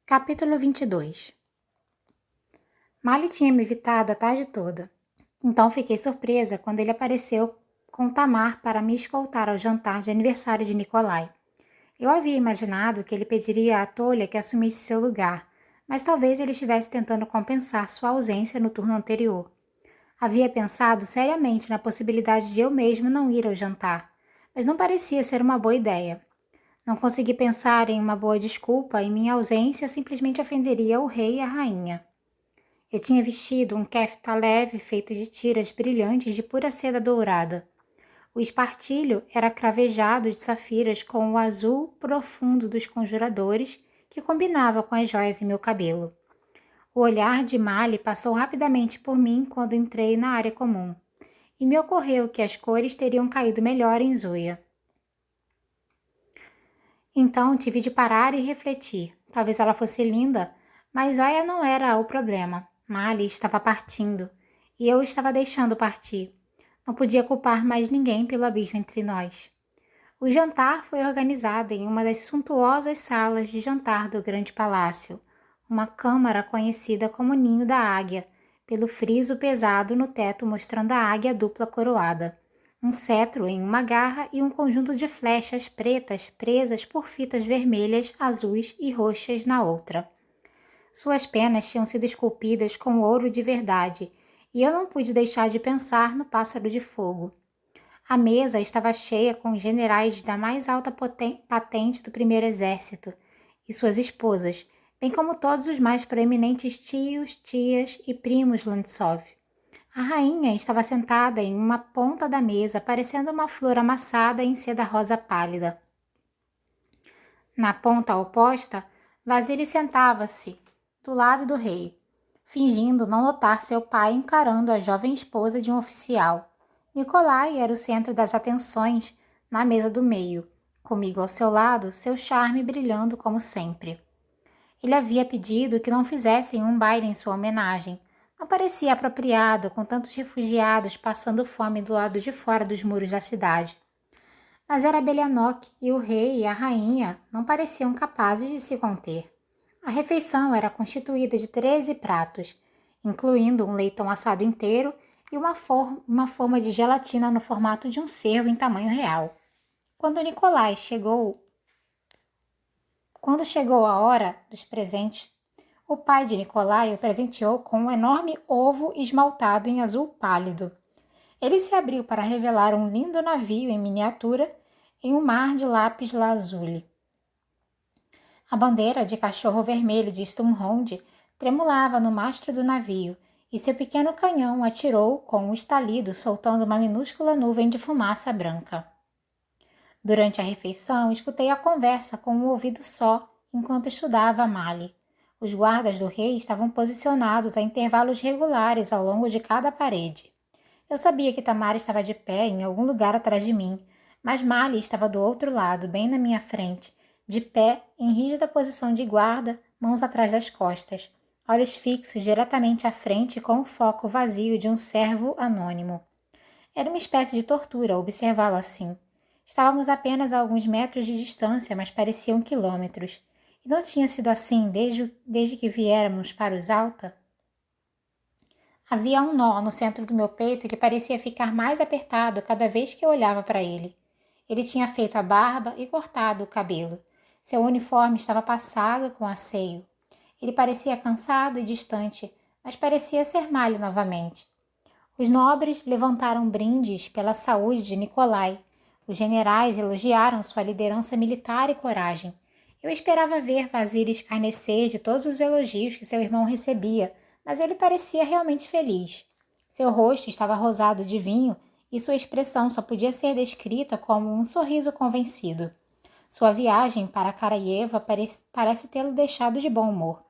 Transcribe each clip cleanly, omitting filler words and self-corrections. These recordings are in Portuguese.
Capítulo 22. Mali tinha me evitado a tarde toda, então fiquei surpresa quando ele apareceu com Tamar para me escoltar ao jantar de aniversário de Nikolai. Eu havia imaginado que ele pediria à tolha que assumisse seu lugar, mas talvez ele estivesse tentando compensar sua ausência no turno anterior. Havia pensado seriamente na possibilidade de eu mesma não ir ao jantar, mas não parecia ser uma boa ideia. Não consegui pensar em uma boa desculpa e minha ausência simplesmente ofenderia o rei e a rainha. Eu tinha vestido um kefta leve feito de tiras brilhantes de pura seda dourada. O espartilho era cravejado de safiras com o azul profundo dos conjuradores que combinava com as joias em meu cabelo. O olhar de Mali passou rapidamente por mim quando entrei na área comum, e me ocorreu que as cores teriam caído melhor em Zoya. Então tive de parar e refletir. Talvez ela fosse linda, mas Zoya não era o problema. Mali estava partindo, e eu estava deixando partir. Não podia culpar mais ninguém pelo abismo entre nós. O jantar foi organizado em uma das suntuosas salas de jantar do grande palácio, uma câmara conhecida como Ninho da Águia, pelo friso pesado no teto mostrando a águia dupla coroada, um cetro em uma garra e um conjunto de flechas pretas presas por fitas vermelhas, azuis e roxas na outra. Suas penas tinham sido esculpidas com ouro de verdade, e eu não pude deixar de pensar no pássaro de fogo. A mesa estava cheia com generais da mais alta patente do primeiro exército e suas esposas, bem como todos os mais proeminentes tios, tias e primos Lantsov. A rainha estava sentada em uma ponta da mesa, parecendo uma flor amassada em seda rosa pálida. Na ponta oposta, Vasily sentava-se do lado do rei, fingindo não notar seu pai encarando a jovem esposa de um oficial. Nikolai era o centro das atenções na mesa do meio, comigo ao seu lado, seu charme brilhando como sempre. Ele havia pedido que não fizessem um baile em sua homenagem. Não parecia apropriado com tantos refugiados passando fome do lado de fora dos muros da cidade. Mas era Belianok e o rei e a rainha não pareciam capazes de se conter. A refeição era constituída de 13 pratos, incluindo um leitão assado inteiro e uma forma de gelatina no formato de um cervo em tamanho real. Quando chegou a hora dos presentes, o pai de Nikolai o presenteou com um enorme ovo esmaltado em azul pálido. Ele se abriu para revelar um lindo navio em miniatura em um mar de lápis lazuli. A bandeira de cachorro vermelho de Sturmhond tremulava no mastro do navio, e seu pequeno canhão atirou com um estalido, soltando uma minúscula nuvem de fumaça branca. Durante a refeição, escutei a conversa com um ouvido só, enquanto estudava Mali. Os guardas do rei estavam posicionados a intervalos regulares ao longo de cada parede. Eu sabia que Tamar estava de pé em algum lugar atrás de mim, mas Mali estava do outro lado, bem na minha frente, de pé, em rígida posição de guarda, mãos atrás das costas, olhos fixos diretamente à frente com o foco vazio de um servo anônimo. Era uma espécie de tortura observá-lo assim. Estávamos apenas a alguns metros de distância, mas pareciam quilômetros. E não tinha sido assim desde que viéramos para os Alta? Havia um nó no centro do meu peito que parecia ficar mais apertado cada vez que eu olhava para ele. Ele tinha feito a barba e cortado o cabelo. Seu uniforme estava passado com asseio. Ele parecia cansado e distante, mas parecia ser Mali novamente. Os nobres levantaram brindes pela saúde de Nikolai. Os generais elogiaram sua liderança militar e coragem. Eu esperava ver Vasily escarnecer de todos os elogios que seu irmão recebia, mas ele parecia realmente feliz. Seu rosto estava rosado de vinho e sua expressão só podia ser descrita como um sorriso convencido. Sua viagem para Karayeva parece tê-lo deixado de bom humor.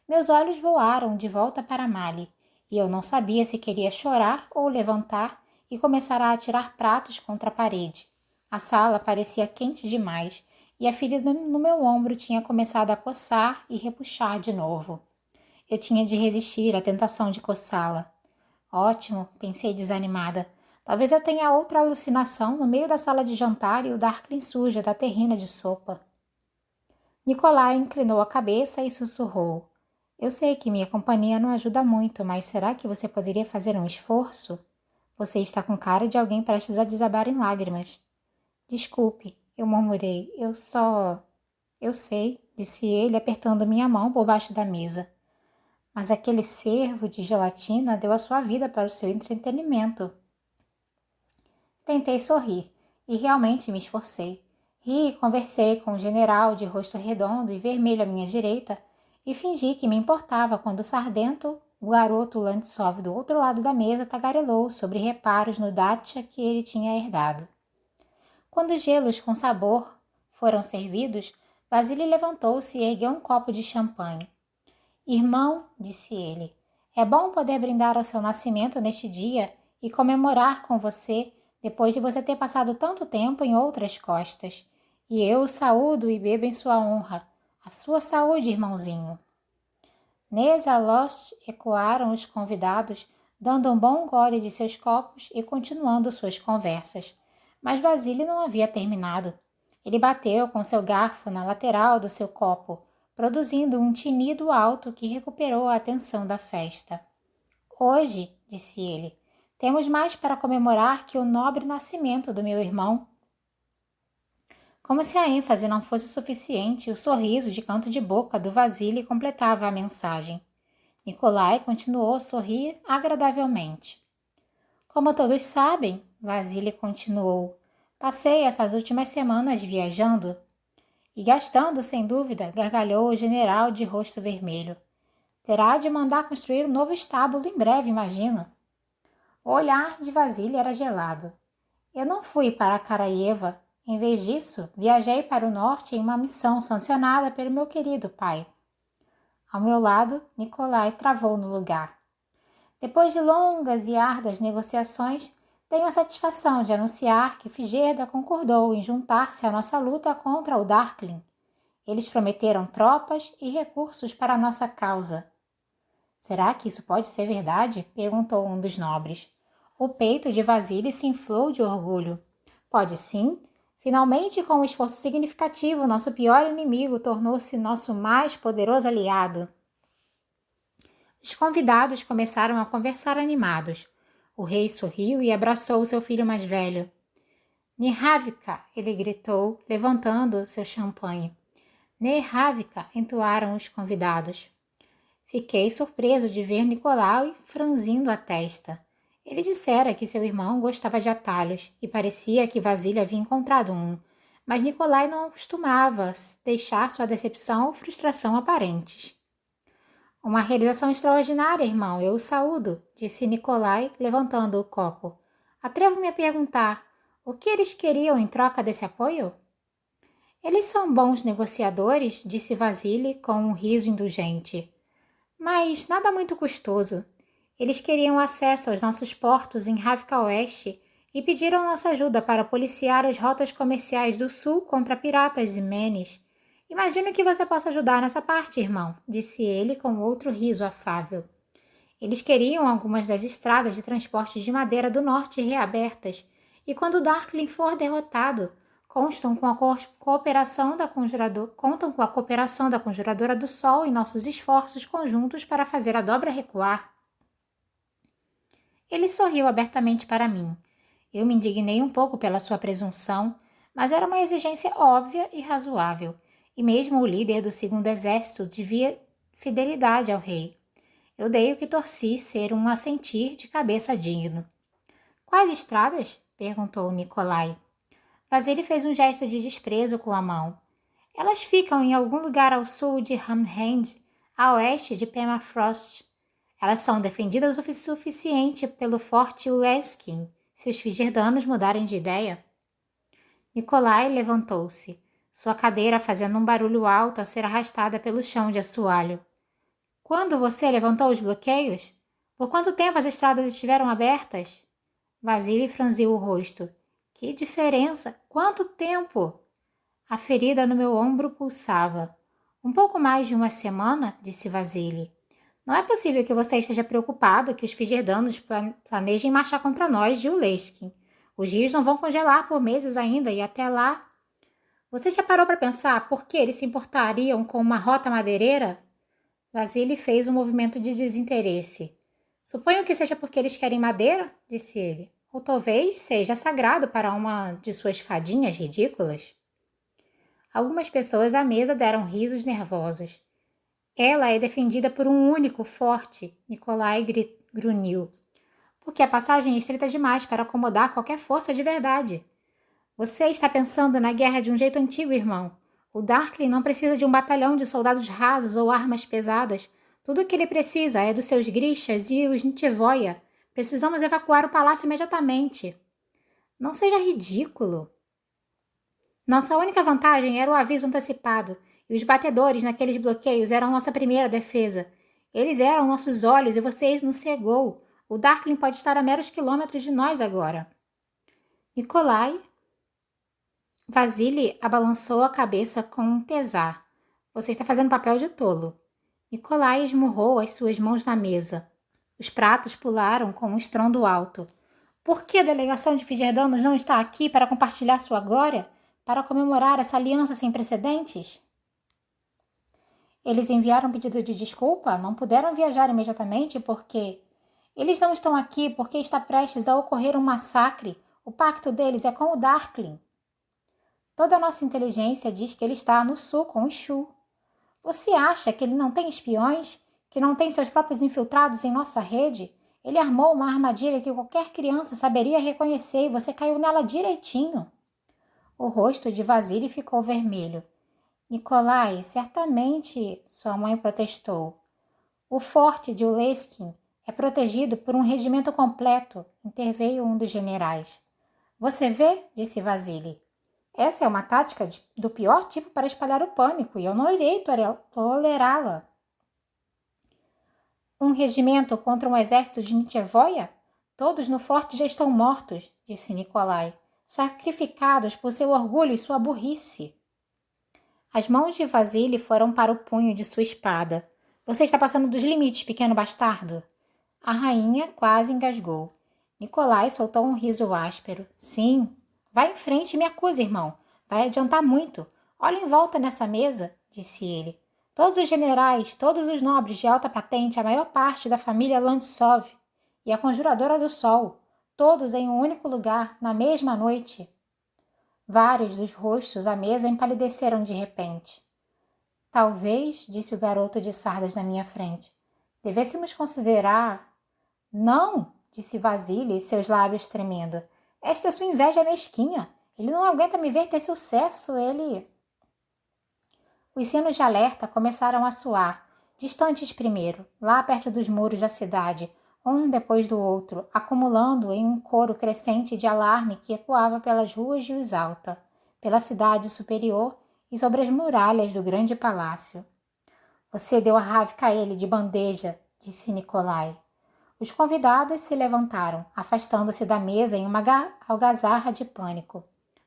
Meus olhos voaram de volta para Mali, e eu não sabia se queria chorar ou levantar e começar a atirar pratos contra a parede. A sala parecia quente demais, e a ferida no meu ombro tinha começado a coçar e repuxar de novo. Eu tinha de resistir à tentação de coçá-la. Ótimo, pensei desanimada. Talvez eu tenha outra alucinação no meio da sala de jantar e o Darklin suja da terrina de sopa. Nicolai inclinou a cabeça e sussurrou. Eu sei que minha companhia não ajuda muito, mas será que você poderia fazer um esforço? Você está com cara de alguém prestes a desabar em lágrimas. Desculpe, eu murmurei. Eu sei, disse ele, apertando minha mão por baixo da mesa. Mas aquele cervo de gelatina deu a sua vida para o seu entretenimento. Tentei sorrir, e realmente me esforcei. Ri e conversei com o general de rosto redondo e vermelho à minha direita, e fingi que me importava quando o sardento, o garoto Lantsov do outro lado da mesa, tagarelou sobre reparos no Dacia que ele tinha herdado. Quando os gelos com sabor foram servidos, Vasily levantou-se e ergueu um copo de champanhe. Irmão, disse ele, é bom poder brindar ao seu nascimento neste dia e comemorar com você depois de você ter passado tanto tempo em outras costas. E eu o saúdo e bebo em sua honra. A sua saúde, irmãozinho. Nesa Lost ecoaram os convidados, dando um bom gole de seus copos e continuando suas conversas. Mas Vasily não havia terminado. Ele bateu com seu garfo na lateral do seu copo, produzindo um tinido alto que recuperou a atenção da festa. Hoje, disse ele, temos mais para comemorar que o nobre nascimento do meu irmão. Como se a ênfase não fosse suficiente, o sorriso de canto de boca do Vasily completava a mensagem. Nicolai continuou a sorrir agradavelmente. Como todos sabem, Vasily continuou, passei essas últimas semanas viajando. E gastando, sem dúvida, gargalhou o general de rosto vermelho. Terá de mandar construir um novo estábulo em breve, imagino. O olhar de Vasily era gelado. Eu não fui para Karaieva. Em vez disso, viajei para o norte em uma missão sancionada pelo meu querido pai. Ao meu lado, Nicolai travou no lugar. Depois de longas e árduas negociações, tenho a satisfação de anunciar que Figeda concordou em juntar-se à nossa luta contra o Darkling. Eles prometeram tropas e recursos para a nossa causa. Será que isso pode ser verdade? Perguntou um dos nobres. O peito de Vasily se inflou de orgulho. Pode sim. Finalmente, com um esforço significativo, nosso pior inimigo tornou-se nosso mais poderoso aliado. Os convidados começaram a conversar animados. O rei sorriu e abraçou seu filho mais velho. Nihavka, ele gritou, levantando seu champanhe. Nihavka, entoaram os convidados. Fiquei surpreso de ver Nicolau franzindo a testa. Ele dissera que seu irmão gostava de atalhos e parecia que Vasily havia encontrado um, mas Nicolai não costumava deixar sua decepção ou frustração aparentes. Uma realização extraordinária, irmão, eu o saúdo, disse Nicolai, levantando o copo. Atrevo-me a perguntar, o que eles queriam em troca desse apoio? Eles são bons negociadores, disse Vasily com um riso indulgente. Mas nada muito custoso. Eles queriam acesso aos nossos portos em Ravka Oeste e pediram nossa ajuda para policiar as rotas comerciais do sul contra piratas e menes. Imagino que você possa ajudar nessa parte, irmão, disse ele com outro riso afável. Eles queriam algumas das estradas de transporte de madeira do norte reabertas, e quando Darkling for derrotado, contam com a cooperação da Conjuradora do Sol em nossos esforços conjuntos para fazer a dobra recuar. Ele sorriu abertamente para mim. Eu me indignei um pouco pela sua presunção, mas era uma exigência óbvia e razoável, e mesmo o líder do segundo exército devia fidelidade ao rei. Eu dei o que torci ser um assentir de cabeça digno. Quais estradas? Perguntou Nicolai. Vasily fez um gesto de desprezo com a mão. Elas ficam em algum lugar ao sul de Hamhend, a oeste de Permafrost. Elas são defendidas o suficiente pelo forte Uleskin, se os Figerdanos mudarem de ideia. Nicolai levantou-se, sua cadeira fazendo um barulho alto a ser arrastada pelo chão de assoalho. Quando você levantou os bloqueios? Por quanto tempo as estradas estiveram abertas? Vasily franziu o rosto. Que diferença! Quanto tempo! A ferida no meu ombro pulsava. Um pouco mais de uma semana, disse Vasily. Não é possível que você esteja preocupado que os Figerdanos planejem marchar contra nós de Uleskin. Os rios não vão congelar por meses ainda e até lá... Você já parou para pensar por que eles se importariam com uma rota madeireira? Vasily fez um movimento de desinteresse. Suponho que seja porque eles querem madeira, disse ele. Ou talvez seja sagrado para uma de suas fadinhas ridículas. Algumas pessoas à mesa deram risos nervosos. Ela é defendida por um único forte, Nikolai grunhiu. Porque a passagem é estreita demais para acomodar qualquer força de verdade. Você está pensando na guerra de um jeito antigo, irmão. O Darkling não precisa de um batalhão de soldados rasos ou armas pesadas. Tudo o que ele precisa é dos seus Grishas e os Nitivoia. Precisamos evacuar o palácio imediatamente. Não seja ridículo. Nossa única vantagem era o aviso antecipado, e os batedores naqueles bloqueios eram nossa primeira defesa. Eles eram nossos olhos e vocês nos cegou. O Darkling pode estar a meros quilômetros de nós agora. Nikolai. Vasily abalançou a cabeça com um pesar. Você está fazendo papel de tolo. Nikolai esmurrou as suas mãos na mesa. Os pratos pularam com um estrondo alto. Por que a delegação de Figerdanos não está aqui para compartilhar sua glória? Para comemorar essa aliança sem precedentes? Eles enviaram um pedido de desculpa? Não puderam viajar imediatamente porque... Eles não estão aqui porque está prestes a ocorrer um massacre. O pacto deles é com o Darkling. Toda a nossa inteligência diz que ele está no sul com o Shu. Você acha que ele não tem espiões? Que não tem seus próprios infiltrados em nossa rede? Ele armou uma armadilha que qualquer criança saberia reconhecer e você caiu nela direitinho. O rosto de Vasily ficou vermelho. Nikolai, certamente, sua mãe protestou. O forte de Uleskin é protegido por um regimento completo, interveio um dos generais. Você vê, disse Vasily. Essa é uma tática do pior tipo para espalhar o pânico e eu não irei tolerá-la. Um regimento contra um exército de Nitivoia? Todos no forte já estão mortos, disse Nikolai, sacrificados por seu orgulho e sua burrice. As mãos de Vasily foram para o punho de sua espada. Você está passando dos limites, pequeno bastardo. A rainha quase engasgou. Nikolai soltou um riso áspero. Sim. Vai em frente e me acuse, irmão. Vai adiantar muito. Olha em volta nessa mesa, disse ele. Todos os generais, todos os nobres de alta patente, a maior parte da família Lantsov e a Conjuradora do Sol, todos em um único lugar, na mesma noite. Vários dos rostos à mesa empalideceram de repente. Talvez, disse o garoto de sardas na minha frente, devêssemos considerar... Não, disse Vasily, seus lábios tremendo. Esta é sua inveja mesquinha. Ele não aguenta me ver ter sucesso, ele... Os sinos de alerta começaram a soar, distantes primeiro, lá perto dos muros da cidade, um depois do outro, acumulando em um coro crescente de alarme que ecoava pelas ruas de Usalta, pela cidade superior e sobre as muralhas do grande palácio. Você deu a Ravka a ele de bandeja, disse Nikolai. Os convidados se levantaram, afastando-se da mesa em uma algazarra de pânico.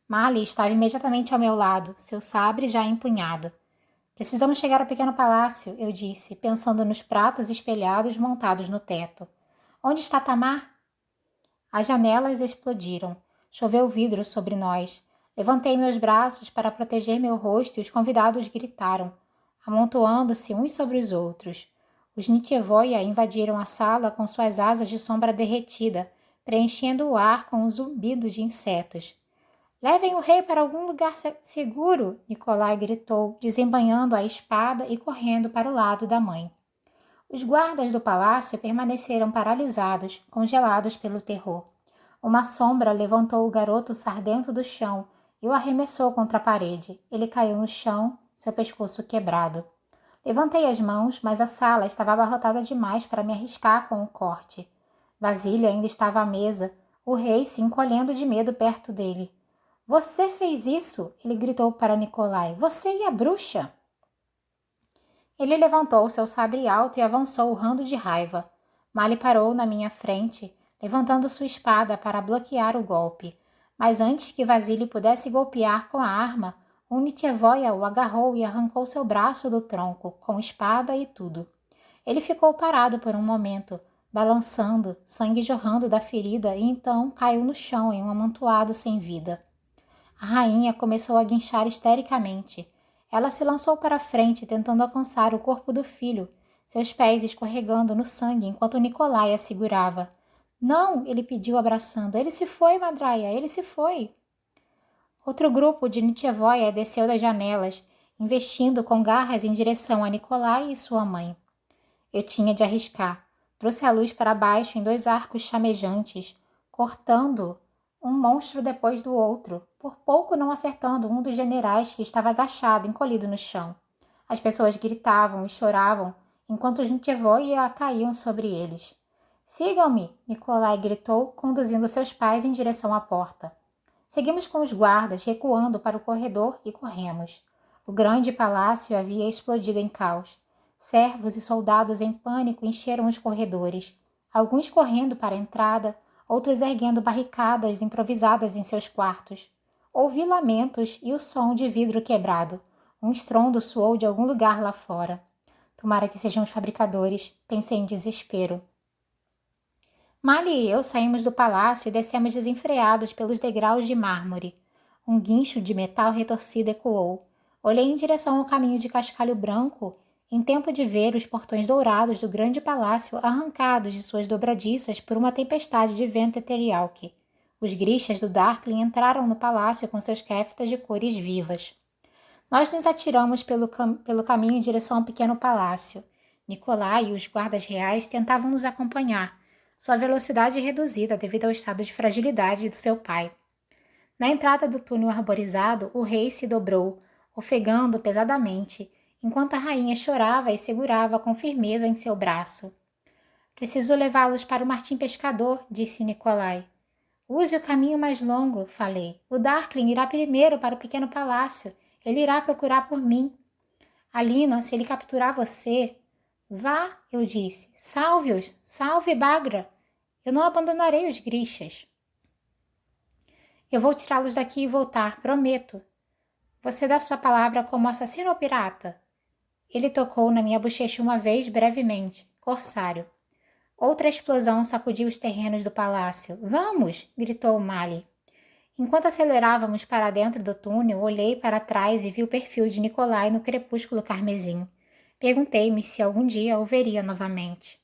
Mali estava imediatamente ao meu lado, seu sabre já empunhado. Precisamos chegar ao pequeno palácio, eu disse, pensando nos pratos espelhados montados no teto. Onde está Tamar? As janelas explodiram. Choveu vidro sobre nós. Levantei meus braços para proteger meu rosto e os convidados gritaram, amontoando-se uns sobre os outros. Os Nitivoia invadiram a sala com suas asas de sombra derretida, preenchendo o ar com um zumbido de insetos. Levem o rei para algum lugar seguro, Nikolai gritou, desembainhando a espada e correndo para o lado da mãe. Os guardas do palácio permaneceram paralisados, congelados pelo terror. Uma sombra levantou o garoto sardento do chão e o arremessou contra a parede. Ele caiu no chão, seu pescoço quebrado. Levantei as mãos, mas a sala estava abarrotada demais para me arriscar com o corte. Vasily ainda estava à mesa, o rei se encolhendo de medo perto dele. — Você fez isso! Ele gritou para Nikolai. — Você e a bruxa! Ele levantou seu sabre alto e avançou urrando de raiva. Mali parou na minha frente, levantando sua espada para bloquear o golpe. Mas antes que Vasily pudesse golpear com a arma, um Nitivoia o agarrou e arrancou seu braço do tronco, com espada e tudo. Ele ficou parado por um momento, balançando, sangue jorrando da ferida, e então caiu no chão em um amontoado sem vida. A rainha começou a guinchar histericamente. Ela se lançou para a frente, tentando alcançar o corpo do filho, seus pés escorregando no sangue enquanto Nikolai a segurava. Não, ele pediu abraçando. Ele se foi, Madraia, ele se foi. Outro grupo de Nitchevoia desceu das janelas, investindo com garras em direção a Nikolai e sua mãe. Eu tinha de arriscar. Trouxe a luz para baixo em 2 arcos chamejantes, cortando um monstro depois do outro, por pouco não acertando um dos generais que estava agachado, encolhido no chão. As pessoas gritavam e choravam, enquanto os Nitchevoia caíam sobre eles. Sigam-me! Nikolai gritou, conduzindo seus pais em direção à porta. Seguimos com os guardas, recuando para o corredor e corremos. O grande palácio havia explodido em caos. Servos e soldados em pânico encheram os corredores, alguns correndo para a entrada, outros erguendo barricadas improvisadas em seus quartos. Ouvi lamentos e o som de vidro quebrado. Um estrondo soou de algum lugar lá fora. Tomara que sejam os fabricadores, pensei em desespero. Mali e eu saímos do palácio e descemos desenfreados pelos degraus de mármore. Um guincho de metal retorcido ecoou. Olhei em direção ao caminho de cascalho branco, em tempo de ver os portões dourados do grande palácio arrancados de suas dobradiças por uma tempestade de vento eterialque. Os grixas do Darkling entraram no palácio com seus keftas de cores vivas. Nós nos atiramos pelo caminho em direção ao pequeno palácio. Nikolai e os guardas reais tentavam nos acompanhar, sua velocidade reduzida devido ao estado de fragilidade do seu pai. Na entrada do túnel arborizado, o rei se dobrou, ofegando pesadamente, enquanto a rainha chorava e segurava com firmeza em seu braço. Preciso levá-los para o Martim Pescador, disse Nikolai. Use o caminho mais longo, falei. O Darkling irá primeiro para o pequeno palácio. Ele irá procurar por mim. Alina, se ele capturar você... Vá, eu disse. Salve-os! Salve, Bagra! Eu não abandonarei os grixas. Eu vou tirá-los daqui e voltar, prometo. Você dá sua palavra como assassino ou pirata? Ele tocou na minha bochecha uma vez, brevemente. Corsário. Outra explosão sacudiu os terrenos do palácio. Vamos! Gritou Mali. Enquanto acelerávamos para dentro do túnel, olhei para trás e vi o perfil de Nikolai no crepúsculo carmesim. Perguntei-me se algum dia o veria novamente.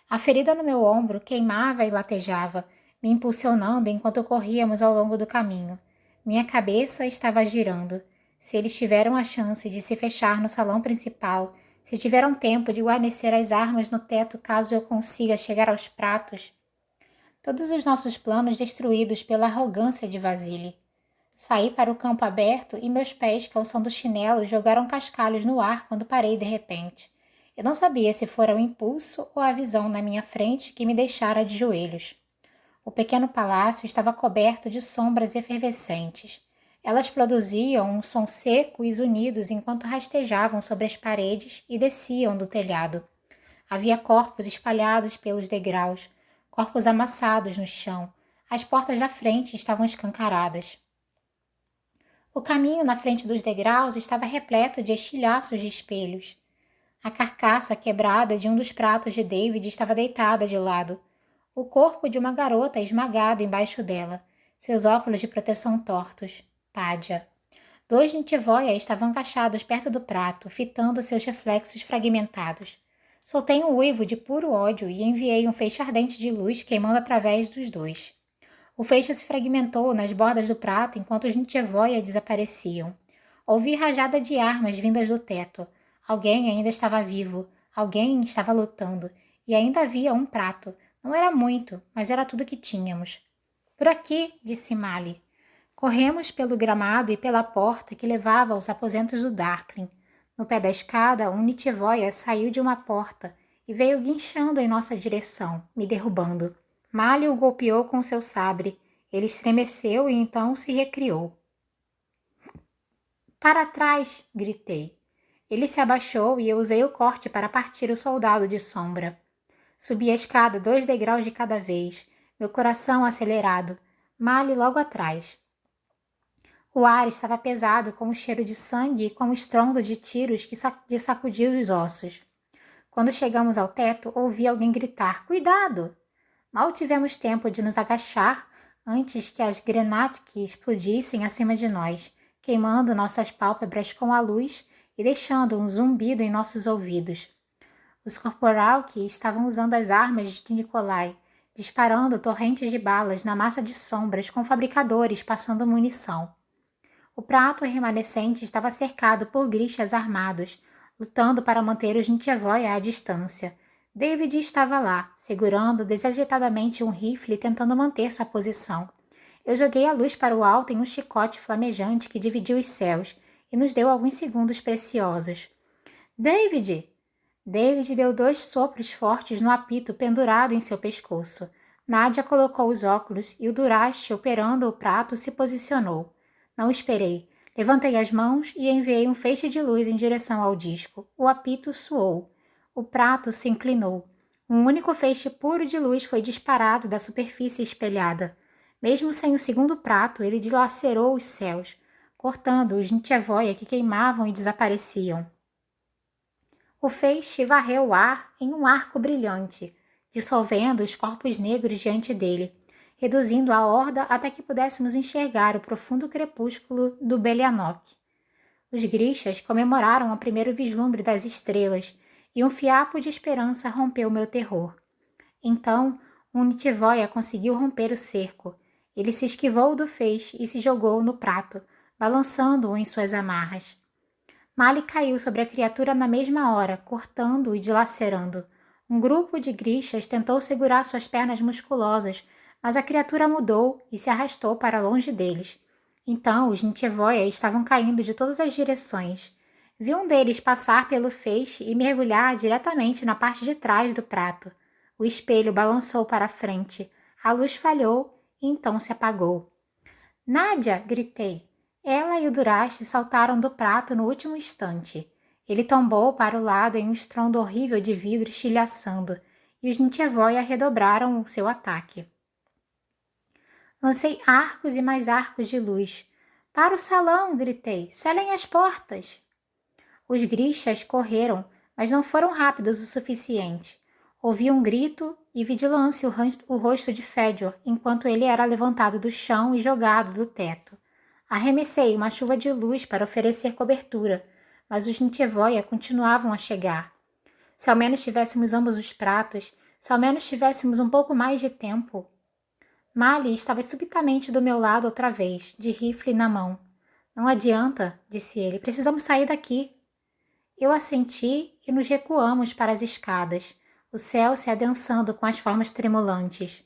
A ferida no meu ombro queimava e latejava, me impulsionando enquanto corríamos ao longo do caminho. Minha cabeça estava girando. Se eles tiveram a chance de se fechar no salão principal, se tiveram tempo de guarnecer as armas no teto caso eu consiga chegar aos pratos. Todos os nossos planos destruídos pela arrogância de Vasily. Saí para o campo aberto e meus pés, calçando chinelo, jogaram cascalhos no ar quando parei de repente. Eu não sabia se fora o impulso ou a visão na minha frente que me deixara de joelhos. O pequeno palácio estava coberto de sombras efervescentes. Elas produziam um som seco e zunidos enquanto rastejavam sobre as paredes e desciam do telhado. Havia corpos espalhados pelos degraus, corpos amassados no chão. As portas da frente estavam escancaradas. O caminho na frente dos degraus estava repleto de estilhaços de espelhos. A carcaça quebrada de um dos pratos de David estava deitada de lado. O corpo de uma garota esmagado embaixo dela, seus óculos de proteção tortos. Pádia. 2 Nitchevoia estavam agachados perto do prato, fitando seus reflexos fragmentados. Soltei um uivo de puro ódio e enviei um feixe ardente de luz queimando através dos 2. O feixe se fragmentou nas bordas do prato enquanto os Nitchevoia desapareciam. Ouvi rajada de armas vindas do teto. Alguém ainda estava vivo, alguém estava lutando, e ainda havia um prato. Não era muito, mas era tudo que tínhamos. Por aqui, disse Mali. Corremos pelo gramado e pela porta que levava aos aposentos do Darkling. No pé da escada, um Nitchevoia saiu de uma porta e veio guinchando em nossa direção, me derrubando. Mali o golpeou com seu sabre. Ele estremeceu e então se recriou. Para trás! Gritei. Ele se abaixou e eu usei o corte para partir o soldado de sombra. Subi a escada 2 degraus de cada vez, meu coração acelerado. Mali logo atrás. O ar estava pesado com o cheiro de sangue e com o estrondo de tiros que sacudiu os ossos. Quando chegamos ao teto, ouvi alguém gritar, cuidado! Mal tivemos tempo de nos agachar antes que as Grenadier explodissem acima de nós, queimando nossas pálpebras com a luz e deixando um zumbido em nossos ouvidos. Os Corporalki estavam usando as armas de Nikolai, disparando torrentes de balas na massa de sombras com fabricadores passando munição. O prato remanescente estava cercado por grixas armados, lutando para manter os Nitchevoia à distância. David estava lá, segurando desajeitadamente um rifle e tentando manter sua posição. Eu joguei a luz para o alto em um chicote flamejante que dividiu os céus e nos deu alguns segundos preciosos. David! David deu 2 sopros fortes no apito pendurado em seu pescoço. Nadia colocou os óculos e o Duraste, operando o prato, se posicionou. Não esperei. Levantei as mãos e enviei um feixe de luz em direção ao disco. O apito soou. O prato se inclinou. Um único feixe puro de luz foi disparado da superfície espelhada. Mesmo sem o segundo prato, ele dilacerou os céus, cortando os Nitchevoia que queimavam e desapareciam. O feixe varreu o ar em um arco brilhante, dissolvendo os corpos negros diante dele, reduzindo a horda até que pudéssemos enxergar o profundo crepúsculo do Belianok. Os grixas comemoraram o primeiro vislumbre das estrelas, e um fiapo de esperança rompeu meu terror. Então, um Nitchevoia conseguiu romper o cerco. Ele se esquivou do feixe e se jogou no prato, balançando-o em suas amarras. Mali caiu sobre a criatura na mesma hora, cortando-o e dilacerando. Um grupo de grixas tentou segurar suas pernas musculosas, mas a criatura mudou e se arrastou para longe deles. Então, os Nitchevoia estavam caindo de todas as direções. Vi um deles passar pelo feixe e mergulhar diretamente na parte de trás do prato. O espelho balançou para a frente. A luz falhou e então se apagou. Nadia! Gritei. Ela e o Duraste saltaram do prato no último instante. Ele tombou para o lado em um estrondo horrível de vidro estilhaçando, e os Nitchevoia redobraram o seu ataque. Lancei arcos e mais arcos de luz. Para o salão! Gritei. Selem as portas! Os grixas correram, mas não foram rápidos o suficiente. Ouvi um grito e vi de lance o rosto de Fedor, enquanto ele era levantado do chão e jogado do teto. Arremessei uma chuva de luz para oferecer cobertura, mas os Nitchevoia continuavam a chegar. Se ao menos tivéssemos ambos os pratos, se ao menos tivéssemos um pouco mais de tempo. Mali estava subitamente do meu lado outra vez, de rifle na mão. Não adianta, disse ele, precisamos sair daqui. Eu assenti e nos recuamos para as escadas, o céu se adensando com as formas tremulantes.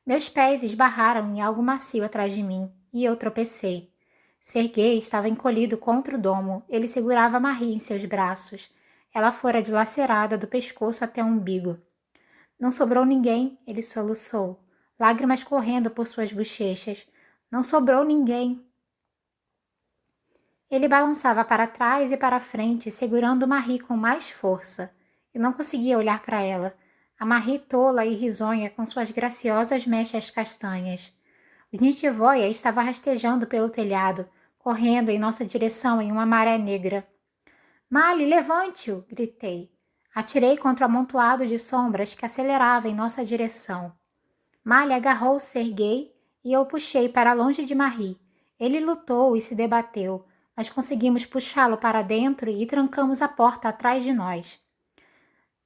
Meus pés esbarraram em algo macio atrás de mim e eu tropecei. Serguei estava encolhido contra o domo. Ele segurava Marie em seus braços. Ela fora dilacerada do pescoço até o umbigo. Não sobrou ninguém, ele soluçou, lágrimas correndo por suas bochechas. Não sobrou ninguém. Ele balançava para trás e para frente, segurando Marie com mais força. Eu não conseguia olhar para ela. A Marie tola e risonha com suas graciosas mechas castanhas. O Nitchevoia estava rastejando pelo telhado, correndo em nossa direção em uma maré negra. Mali, levante-o! Gritei. Atirei contra o amontoado de sombras que acelerava em nossa direção. Mali agarrou Serguei e eu o puxei para longe de Marie. Ele lutou e se debateu, mas conseguimos puxá-lo para dentro e trancamos a porta atrás de nós.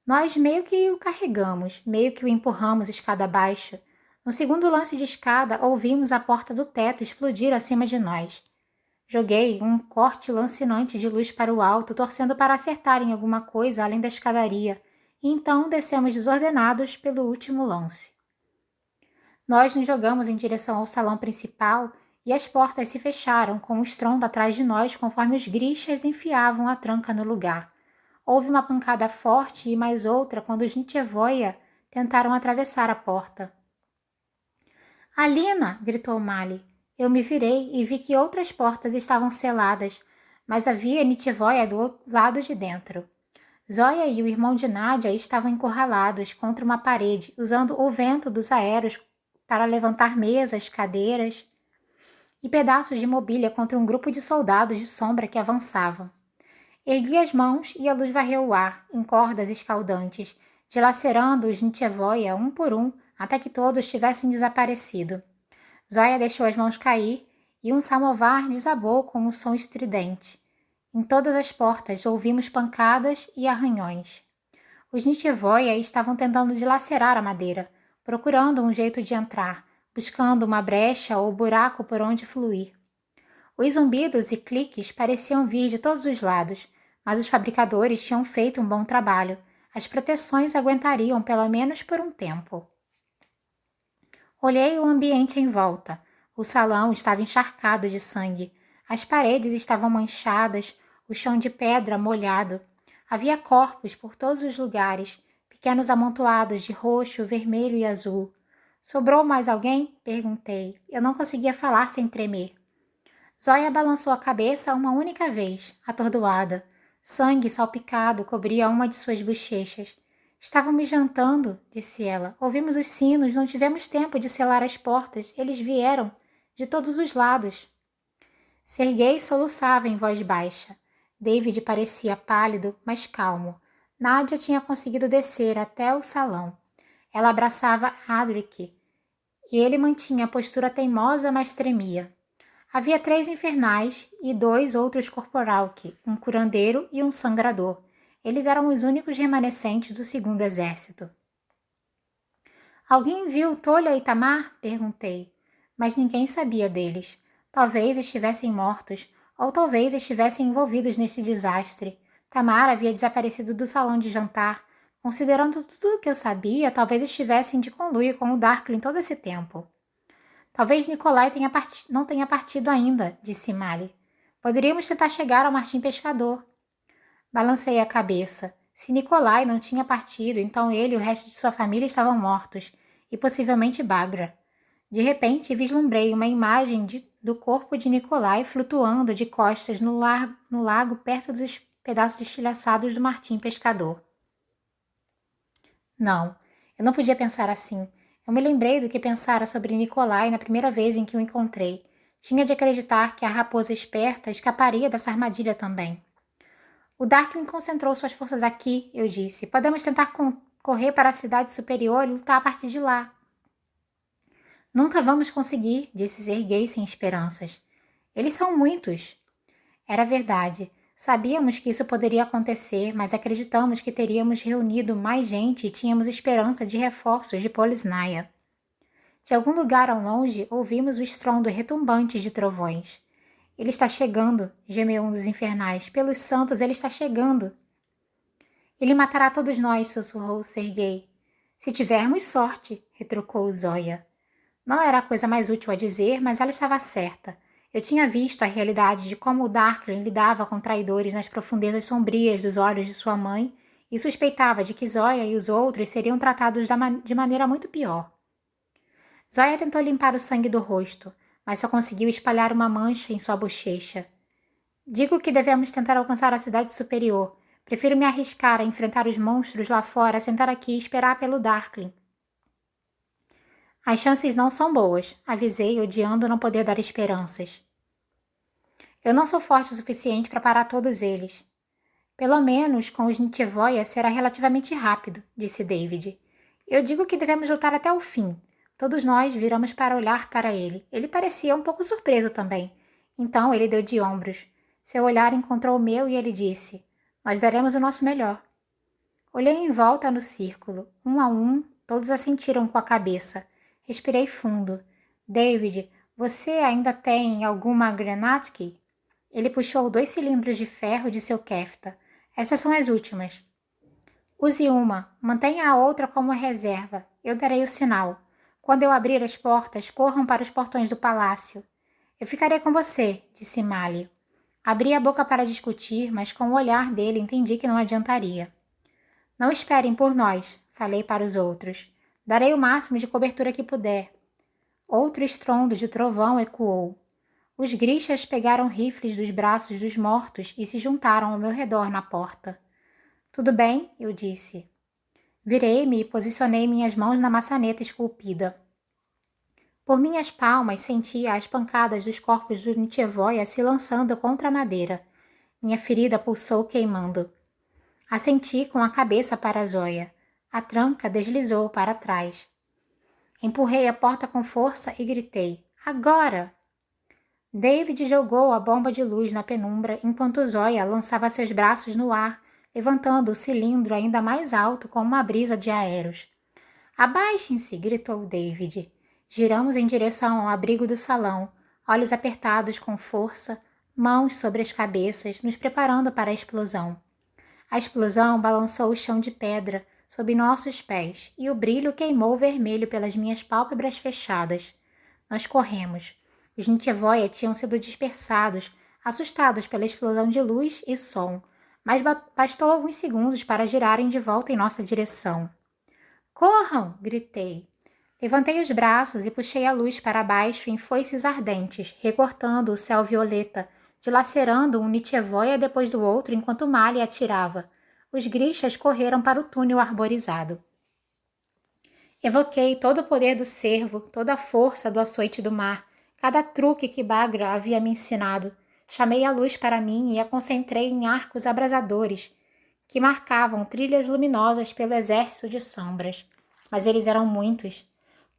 Nós meio que o carregamos, meio que o empurramos escada abaixo. No segundo lance de escada, ouvimos a porta do teto explodir acima de nós. Joguei um corte lancinante de luz para o alto, torcendo para acertar em alguma coisa além da escadaria, e então descemos desordenados pelo último lance. Nós nos jogamos em direção ao salão principal e as portas se fecharam com um estrondo atrás de nós conforme os grixas enfiavam a tranca no lugar. Houve uma pancada forte e mais outra quando os Nitchevoia tentaram atravessar a porta. Alina! Gritou Mali. Eu me virei e vi que outras portas estavam seladas, mas havia Nitchevoia do lado de dentro. Zoya e o irmão de Nadia estavam encurralados contra uma parede, usando o vento dos aeros para levantar mesas, cadeiras e pedaços de mobília contra um grupo de soldados de sombra que avançavam. Ergui as mãos e a luz varreu o ar, em cordas escaldantes, dilacerando os Nitchevoia um por um, até que todos tivessem desaparecido. Zóia deixou as mãos cair e um samovar desabou com um som estridente. Em todas as portas ouvimos pancadas e arranhões. Os Nitivoia estavam tentando dilacerar a madeira, procurando um jeito de entrar, buscando uma brecha ou buraco por onde fluir. Os zumbidos e cliques pareciam vir de todos os lados, mas os fabricadores tinham feito um bom trabalho. As proteções aguentariam pelo menos por um tempo. Olhei o ambiente em volta. O salão estava encharcado de sangue. As paredes estavam manchadas, o chão de pedra molhado. Havia corpos por todos os lugares, pequenos amontoados de roxo, vermelho e azul. Sobrou mais alguém? Perguntei. Eu não conseguia falar sem tremer. Zóia balançou a cabeça uma única vez, atordoada. Sangue salpicado cobria uma de suas bochechas. Estávamos jantando, disse ela. Ouvimos os sinos, não tivemos tempo de selar as portas. Eles vieram de todos os lados. Serguei soluçava em voz baixa. David parecia pálido, mas calmo. Nádia tinha conseguido descer até o salão. Ela abraçava Adric, e ele mantinha a postura teimosa, mas tremia. Havia 3 infernais e 2 outros corporalque, um curandeiro e um sangrador. Eles eram os únicos remanescentes do segundo exército. Alguém viu Tolha e Tamar? Perguntei. Mas ninguém sabia deles. Talvez estivessem mortos, ou talvez estivessem envolvidos nesse desastre. Tamar havia desaparecido do salão de jantar. Considerando tudo o que eu sabia, talvez estivessem de conluio com o Darklin todo esse tempo. Talvez Nikolai não tenha partido ainda, disse Mali. Poderíamos tentar chegar ao Martim Pescador. Balancei a cabeça. Se Nikolai não tinha partido, então ele e o resto de sua família estavam mortos, e possivelmente Bagra. De repente, vislumbrei uma imagem do corpo de Nikolai flutuando de costas no lago perto dos pedaços estilhaçados do Martim Pescador. Não, eu não podia pensar assim. Eu me lembrei do que pensara sobre Nikolai na primeira vez em que o encontrei. Tinha de acreditar que a raposa esperta escaparia dessa armadilha também. O Darkling concentrou suas forças aqui, eu disse. Podemos tentar correr para a cidade superior e lutar a partir de lá. Nunca vamos conseguir, disse Serguei sem esperanças. Eles são muitos. Era verdade. Sabíamos que isso poderia acontecer, mas acreditamos que teríamos reunido mais gente e tínhamos esperança de reforços de Polisnaia. De algum lugar ao longe, ouvimos o estrondo retumbante de trovões. Ele está chegando, gemeu um dos infernais. Pelos santos, ele está chegando. Ele matará todos nós, sussurrou Serguei. Se tivermos sorte, retrucou Zóia. Não era a coisa mais útil a dizer, mas ela estava certa. Eu tinha visto a realidade de como o Darkling lidava com traidores nas profundezas sombrias dos olhos de sua mãe e suspeitava de que Zóia e os outros seriam tratados de maneira muito pior. Zóia tentou limpar o sangue do rosto, mas só conseguiu espalhar uma mancha em sua bochecha. Digo que devemos tentar alcançar a cidade superior. Prefiro me arriscar a enfrentar os monstros lá fora, a sentar aqui e esperar pelo Darkling. As chances não são boas, avisei, odiando não poder dar esperanças. Eu não sou forte o suficiente para parar todos eles. Pelo menos com os Nitivoia será relativamente rápido, disse David. Eu digo que devemos lutar até o fim. Todos nós viramos para olhar para ele. Ele parecia um pouco surpreso também. Então ele deu de ombros. Seu olhar encontrou o meu e ele disse: Nós daremos o nosso melhor. Olhei em volta no círculo. Um a um, todos assentiram com a cabeça. Respirei fundo. David, você ainda tem alguma Grenadki? Ele puxou 2 cilindros de ferro de seu kefta. Essas são as últimas. Use uma. Mantenha a outra como reserva. Eu darei o sinal. Quando eu abrir as portas, corram para os portões do palácio. Eu ficarei com você, disse Mali. Abri a boca para discutir, mas com o olhar dele entendi que não adiantaria. Não esperem por nós, falei para os outros. Darei o máximo de cobertura que puder. Outro estrondo de trovão ecoou. Os grixas pegaram rifles dos braços dos mortos e se juntaram ao meu redor na porta. Tudo bem, eu disse. Virei-me e posicionei minhas mãos na maçaneta esculpida. Por minhas palmas sentia as pancadas dos corpos do Nitivoia se lançando contra a madeira. Minha ferida pulsou queimando. Assenti com a cabeça para a Zóia. A tranca deslizou para trás. Empurrei a porta com força e gritei. Agora! David jogou a bomba de luz na penumbra enquanto Zoya lançava seus braços no ar, levantando o cilindro ainda mais alto como uma brisa de aeros. Abaixem-se! Gritou David. Giramos em direção ao abrigo do salão, olhos apertados com força, mãos sobre as cabeças, nos preparando para a explosão. A explosão balançou o chão de pedra sob nossos pés e o brilho queimou vermelho pelas minhas pálpebras fechadas. Nós corremos. Os Nitevoia tinham sido dispersados, assustados pela explosão de luz e som, mas bastou alguns segundos para girarem de volta em nossa direção. Corram! Gritei. Levantei os braços e puxei a luz para baixo em foices ardentes, recortando o céu violeta, dilacerando um Nitevoia depois do outro enquanto Mali atirava. Os grixas correram para o túnel arborizado. Evoquei todo o poder do cervo, toda a força do açoite do mar, cada truque que Bagra havia me ensinado. Chamei a luz para mim e a concentrei em arcos abrasadores, que marcavam trilhas luminosas pelo exército de sombras. Mas eles eram muitos.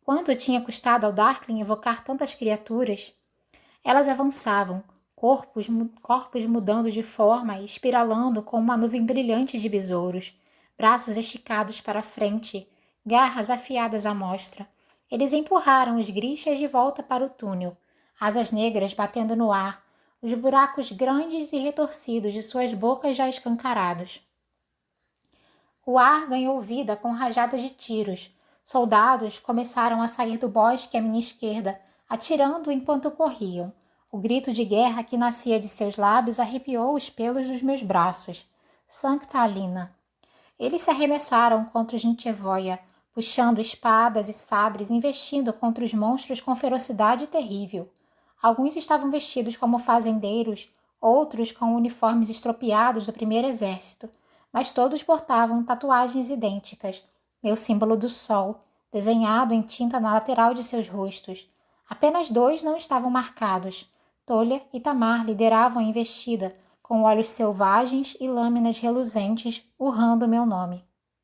Quanto tinha custado ao Darkling evocar tantas criaturas? Elas avançavam, corpos mudando de forma e espiralando como uma nuvem brilhante de besouros, braços esticados para a frente, garras afiadas à mostra. Eles empurraram os grixas de volta para o túnel, asas negras batendo no ar, os buracos grandes e retorcidos de suas bocas já escancarados. O ar ganhou vida com rajadas de tiros. Soldados começaram a sair do bosque à minha esquerda, atirando enquanto corriam. O grito de guerra que nascia de seus lábios arrepiou os pelos dos meus braços. Sancta Alina! Eles se arremessaram contra os Nitevoia, puxando espadas e sabres, investindo contra os monstros com ferocidade terrível. Alguns estavam vestidos como fazendeiros, outros com uniformes estropiados do primeiro exército, mas todos portavam tatuagens idênticas, meu símbolo do sol, desenhado em tinta na lateral de seus rostos. Apenas 2 não estavam marcados. Tolha e Tamar lideravam a investida, com olhos selvagens e lâminas reluzentes, urrando meu nome.